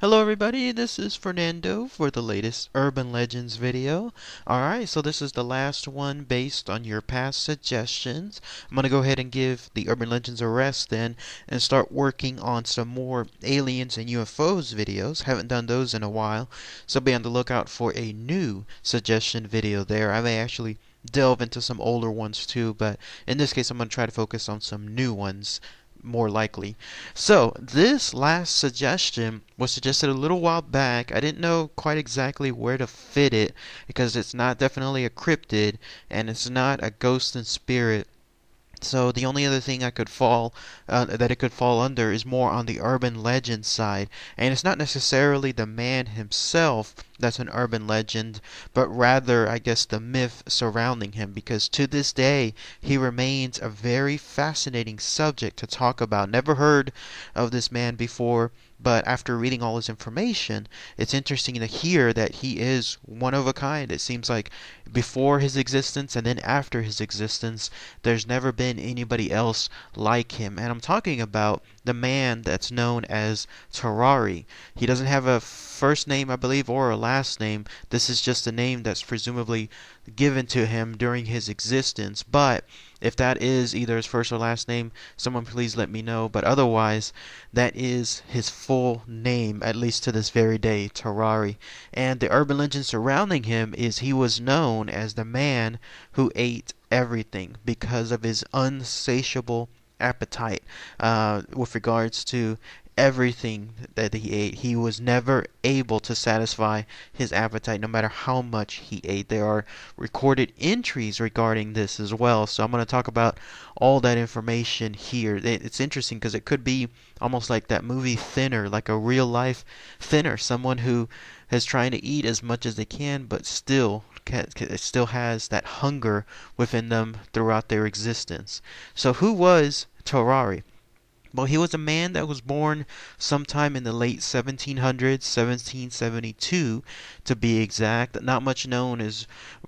Hello everybody, this is Fernando for the latest Urban Legends video. Alright, so this is the last one based on your past suggestions. I'm going to go ahead and give the Urban Legends a rest then and start working on some more aliens and UFOs videos. Haven't done those in a while, so be on the lookout for a new suggestion video there. I may actually delve into some older ones too, but in this case I'm going to try to focus on some new ones more likely. So, this last suggestion was suggested a little while back. I didn't know quite exactly where to fit it because it's not definitely a cryptid and it's not a ghost and spirit. So the only other thing I could that it could fall under is more on the urban legend side, and it's not necessarily the man himself that's an urban legend, but rather, I guess, the myth surrounding him, because to this day he remains a very fascinating subject to talk about. Never heard of this man before, but after reading all his information, it's interesting to hear that he is one of a kind. It seems like before his existence and then after his existence, there's never been anybody else like him. And I'm talking about the man that's known as Tarrare. He doesn't have a first name, I believe, or a last name. This is just a name that's presumably given to him during his existence. But if that is either his first or last name, someone please let me know. But otherwise, that is his full name, at least to this very day, Tarrare. And the urban legend surrounding him is he was known as the man who ate everything because of his unsatiable appetite with regards to everything that he ate. He was never able to satisfy his appetite no matter how much he ate. There are recorded entries regarding this as well, so I'm going to talk about all that information here. It's interesting because it could be almost like that movie Thinner, like a real life Thinner, someone who is trying to eat as much as they can but still has that hunger within them throughout their existence. So who was Tarrare? Well, he was a man that was born sometime in the late 1700s, 1772 to be exact. Not much known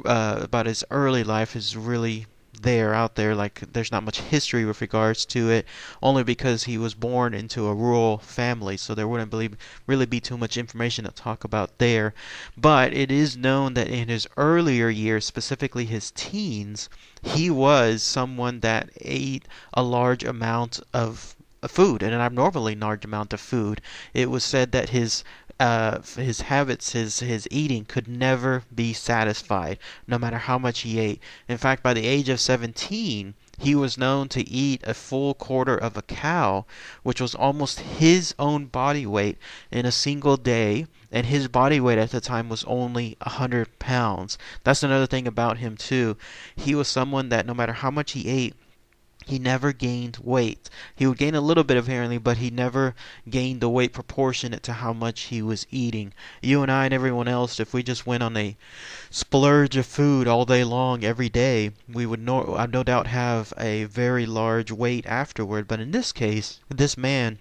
about his early life is really out there. Like, there's not much history with regards to it, only because he was born into a rural family, so there wouldn't really be too much information to talk about there. But it is known that in his earlier years, specifically his teens, he was someone that ate a large amount of food, and an abnormally large amount of food. It was said that his habits, his eating could never be satisfied, no matter how much he ate. In fact, by the age of 17, he was known to eat a full quarter of a cow, which was almost his own body weight in a single day, and his body weight at the time was only 100 pounds. That's another thing about him too. He was someone that no matter how much he ate, he never gained weight. He would gain a little bit apparently, but he never gained the weight proportionate to how much he was eating. You and I and everyone else, if we just went on a splurge of food all day long every day, we would no doubt have a very large weight afterward. But in this case, this man,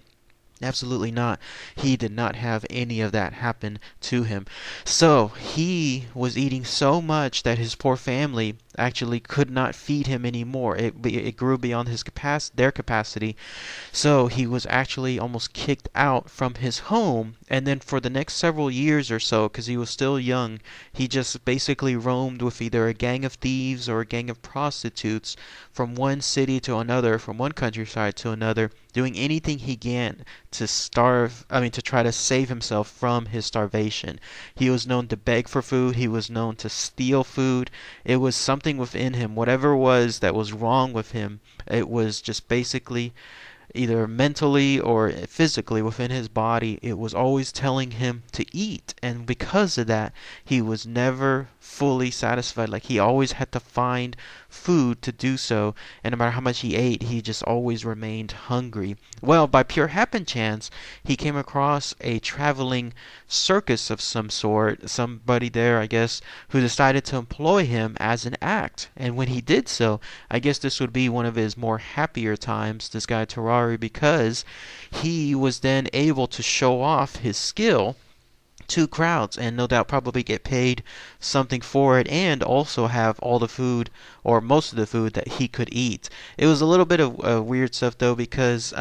absolutely not. He did not have any of that happen to him. So he was eating so much that his poor family actually could not feed him anymore. It grew beyond their capacity. So he was actually almost kicked out from his home. And then for the next several years or so, because he was still young, he just basically roamed with either a gang of thieves or a gang of prostitutes from one city to another, from one countryside to another, doing anything he can to to try to save himself from his starvation. He was known to beg for food. He was known to steal food. It was something within him, whatever it was that was wrong with him, it was just basically either mentally or physically within his body. It was always telling him to eat, and because of that, he was never fully satisfied. Like, he always had to find food to do so, and no matter how much he ate, he just always remained hungry. Well, by pure happen chance, he came across a traveling circus of some sort, somebody there, I guess, who decided to employ him as an act. And when he did so, I guess this would be one of his more happier times, this guy Tarrare, because he was then able to show off his skill. two crowds, and no doubt probably get paid something for it, and also have all the food or most of the food that he could eat. It was a little bit of weird stuff though, because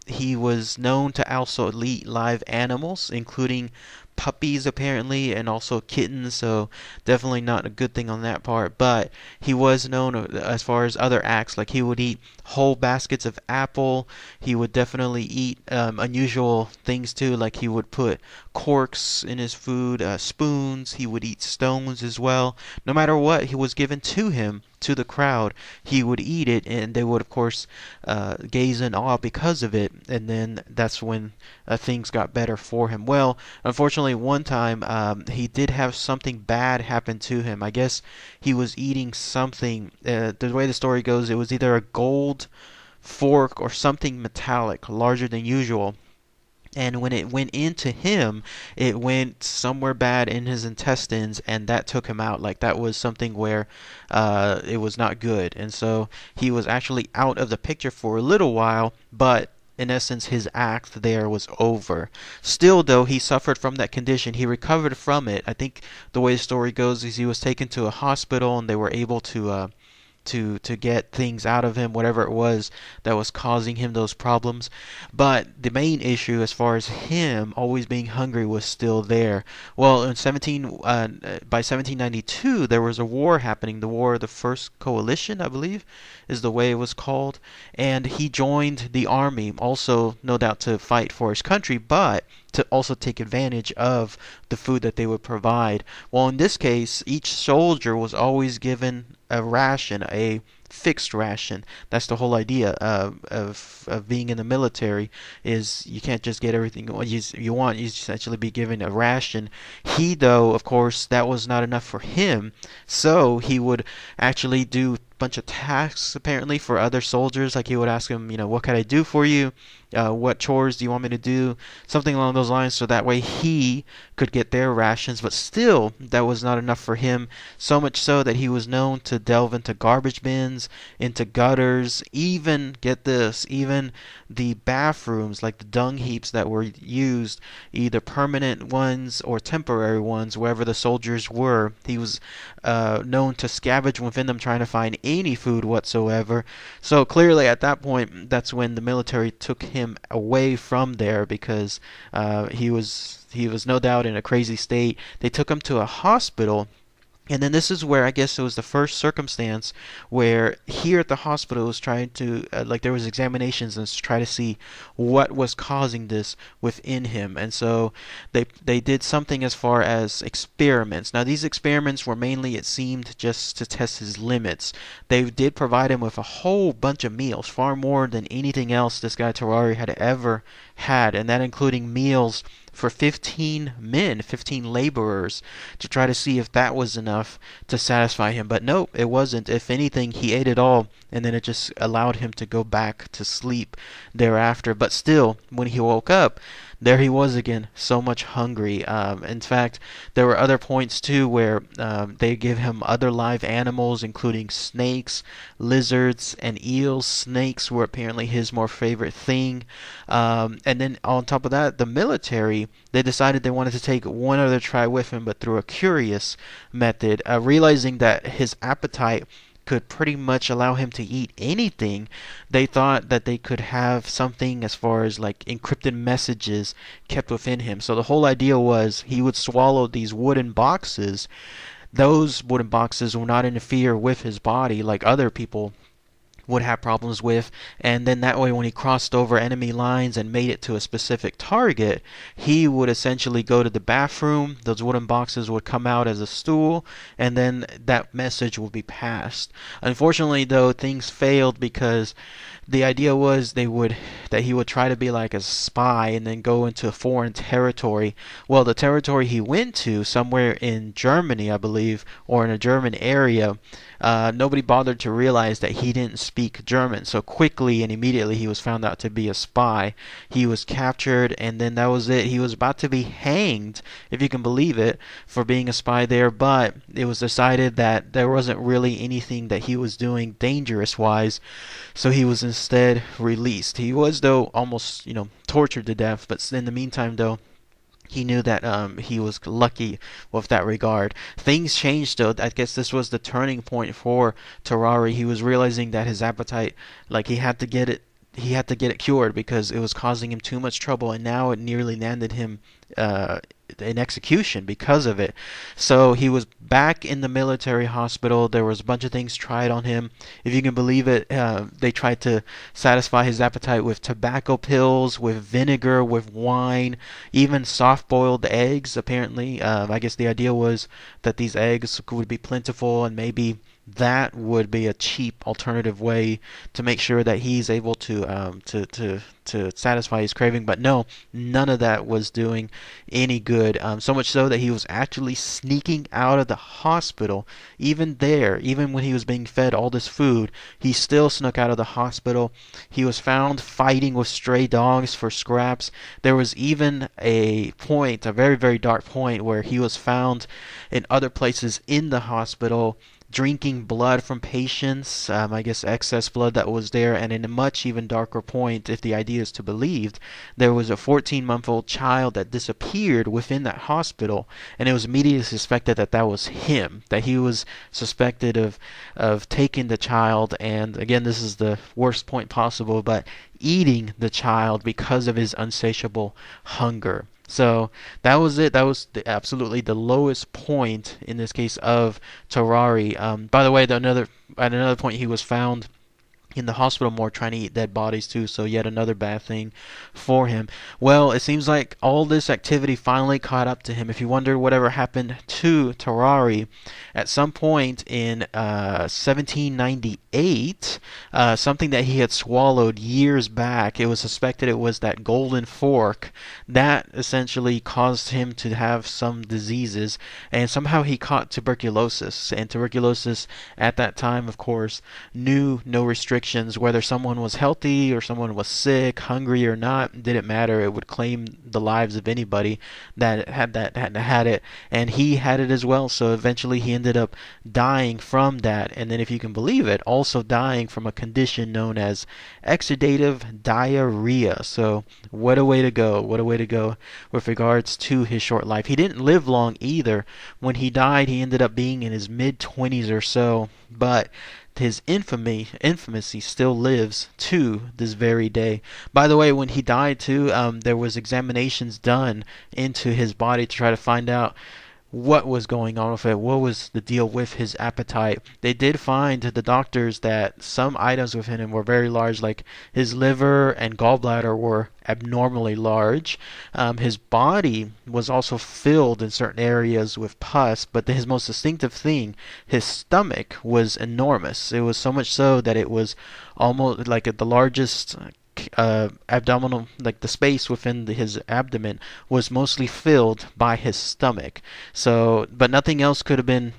he was known to also eat live animals, including puppies apparently, and also kittens, so definitely not a good thing on that part. But he was known as far as other acts, like he would eat whole baskets of apple. He would definitely eat unusual things too, like he would put corks in his food, spoons. He would eat stones as well. No matter what he was given to him, to the crowd, he would eat it, and they would, of course, gaze in awe because of it. And then that's when things got better for him. Well, unfortunately, one time he did have something bad happen to him. I guess he was eating something. The way the story goes, it was either a gold fork or something metallic, larger than usual. And when it went into him, it went somewhere bad in his intestines, and that took him out. Like that was something where it was not good. And so he was actually out of the picture for a little while, but in essence, his act there was over. Still, though, he suffered from that condition. He recovered from it. I think the way the story goes is he was taken to a hospital, and they were able to get things out of him, whatever it was that was causing him those problems. But the main issue, as far as him always being hungry, was still there. Well, by 1792, there was a war happening. The War of the First Coalition, I believe, is the way it was called. And he joined the army, also no doubt to fight for his country, but to also take advantage of the food that they would provide. Well, in this case, each soldier was always given a ration, a fixed ration. That's the whole idea of being in the military, is you can't just get everything you want. You essentially be given a ration. He, though, of course, that was not enough for him, so he would actually do bunch of tasks apparently for other soldiers. Like he would ask them, what can I do for you? What chores do you want me to do? Something along those lines, so that way he could get their rations. But still, that was not enough for him. So much so that he was known to delve into garbage bins, into gutters, even, get this, even the bathrooms, like the dung heaps that were used, either permanent ones or temporary ones, wherever the soldiers were. He was known to scavenge within them, trying to find any food whatsoever. So clearly at that point, that's when the military took him away from there, because he was no doubt in a crazy state. They took him to a hospital. And then this is where I guess it was the first circumstance where here at the hospital was trying to, like there was examinations and try to see what was causing this within him. And so they did something as far as experiments. Now these experiments were mainly, it seemed, just to test his limits. They did provide him with a whole bunch of meals, far more than anything else this guy Tarrare had ever had, and that including meals for 15 men, 15 laborers, to try to see if that was enough to satisfy him. But nope, it wasn't. If anything, he ate it all, and then it just allowed him to go back to sleep thereafter. But still, when he woke up, there he was again, so much hungry. In fact, there were other points too where they give him other live animals, including snakes, lizards, and eels. Snakes were apparently his more favorite thing. And then on top of that, the military, they decided they wanted to take one other try with him, but through a curious method, realizing that his appetite could pretty much allow him to eat anything. They thought that they could have something as far as like encrypted messages kept within him. So the whole idea was he would swallow these wooden boxes. Those wooden boxes will not interfere with his body like other people would have problems with, and then that way when he crossed over enemy lines and made it to a specific target, he would essentially go to the bathroom, those wooden boxes would come out as a stool, and then that message would be passed. Unfortunately though, things failed because the idea was that he would try to be like a spy and then go into foreign territory. Well, the territory he went to, somewhere in Germany, I believe, or in a German area, nobody bothered to realize that he didn't speak German. So quickly and immediately he was found out to be a spy. He was captured, and then that was it. He was about to be hanged, if you can believe it, for being a spy there, but it was decided that there wasn't really anything that he was doing dangerous-wise, so he was instead released. He was, though, almost, tortured to death, but in the meantime, though, he knew that he was lucky with that regard. Things changed though. I guess this was the turning point for Tarrare. He was realizing that his appetite, like he had to get it cured because it was causing him too much trouble, and now it nearly landed him uh, in execution because of it. So he was back in the military hospital. There was a bunch of things tried on him. If you can believe it, they tried to satisfy his appetite with tobacco pills, with vinegar, with wine, even soft-boiled eggs. Apparently, I guess the idea was that these eggs would be plentiful, and maybe that would be a cheap alternative way to make sure that he's able to satisfy his craving. But no, none of that was doing any good. So much so that he was actually sneaking out of the hospital. Even there, even when he was being fed all this food, he still snuck out of the hospital. He was found fighting with stray dogs for scraps. There was even a point, a very, very dark point, where he was found in other places in the hospital drinking blood from patients, I guess excess blood that was there, and in a much even darker point, if the idea is to be believed, there was a 14-month-old child that disappeared within that hospital, and it was immediately suspected that that was him, that he was suspected of taking the child, and again, this is the worst point possible, but eating the child because of his insatiable hunger. So that was it. That was absolutely the lowest point in this case of Tarrare. By the way, at another point he was found in the hospital more trying to eat dead bodies too, so yet another bad thing for him. Well, it seems like all this activity finally caught up to him. If you wonder whatever happened to Tarrare, at some point in 1798, something that he had swallowed years back, it was suspected it was that golden fork that essentially caused him to have some diseases, and somehow he caught tuberculosis. And tuberculosis at that time, of course, knew no restrictions. Whether someone was healthy or someone was sick, hungry or not, didn't matter. It would claim the lives of anybody that had it, and he had it as well. So eventually he ended up dying from that, and then if you can believe it, also dying from a condition known as exudative diarrhea. So what a way to go. What a way to go with regards to his short life. He didn't live long either. When he died, he ended up being in his mid-20s or so, but his infamously still lives to this very day. By the way, when he died too, there was examinations done into his body to try to find out what was going on with it, what was the deal with his appetite. They did find, the doctors, that some items within him were very large, like his liver and gallbladder were abnormally large. His body was also filled in certain areas with pus, but his most distinctive thing, his stomach, was enormous. It was so much so that it was almost like the largest abdominal, like the space within his abdomen was mostly filled by his stomach. So, but nothing else could have been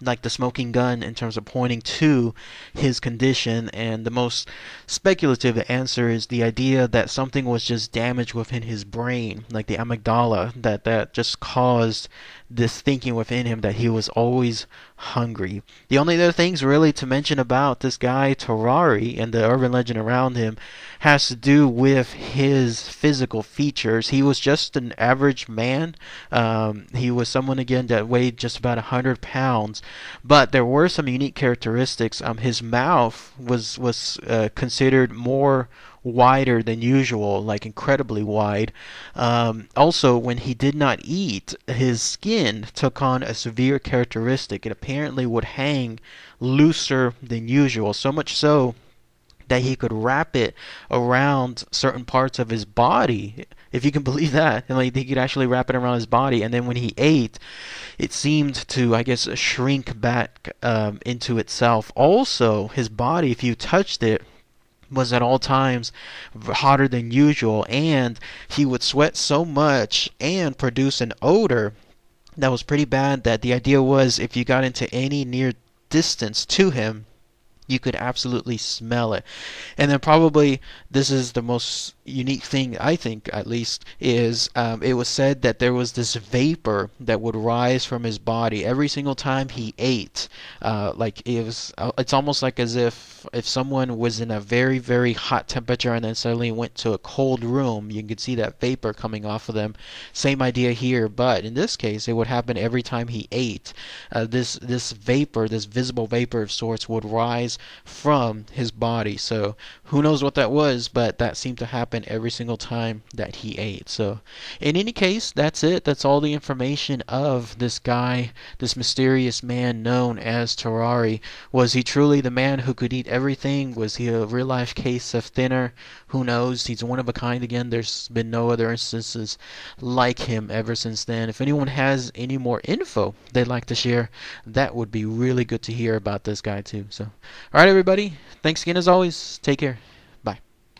like the smoking gun in terms of pointing to his condition, and the most speculative answer is the idea that something was just damaged within his brain, like the amygdala, that just caused this thinking within him that he was always hungry. The only other things really to mention about this guy Tarrare and the urban legend around him has to do with his physical features. He was just an average man. He was someone, again, that weighed just about 100 pounds, but there were some unique characteristics. His mouth was considered more wider than usual, like incredibly wide. Also, when he did not eat, his skin took on a severe characteristic. It apparently would hang looser than usual, so much so that he could wrap it around certain parts of his body, if you can believe that. And like, he could actually wrap it around his body, and then when he ate, it seemed to, I guess, shrink back into itself. Also, his body, if you touched it, was at all times hotter than usual, and he would sweat so much and produce an odor that was pretty bad, that the idea was if you got into any near distance to him, You could absolutely smell it. And then probably this is the most unique thing, I think, at least, is it was said that there was this vapor that would rise from his body every single time he ate. Like it was, it's almost like as if someone was in a very, very hot temperature and then suddenly went to a cold room, you could see that vapor coming off of them. Same idea here, but in this case, it would happen every time he ate. This vapor, this visible vapor of sorts, would rise from his body. So who knows what that was, but that seemed to happen every single time that he ate. So in any case, that's it. That's all the information of this guy, this mysterious man known as Tarrare. Was he truly the man who could eat everything? Was he a real life case of thinner? Who knows? He's one of a kind again. There's been no other instances like him ever since then. If anyone has any more info they'd like to share, that would be really good to hear about this guy too. So alright everybody, thanks again as always. Take care.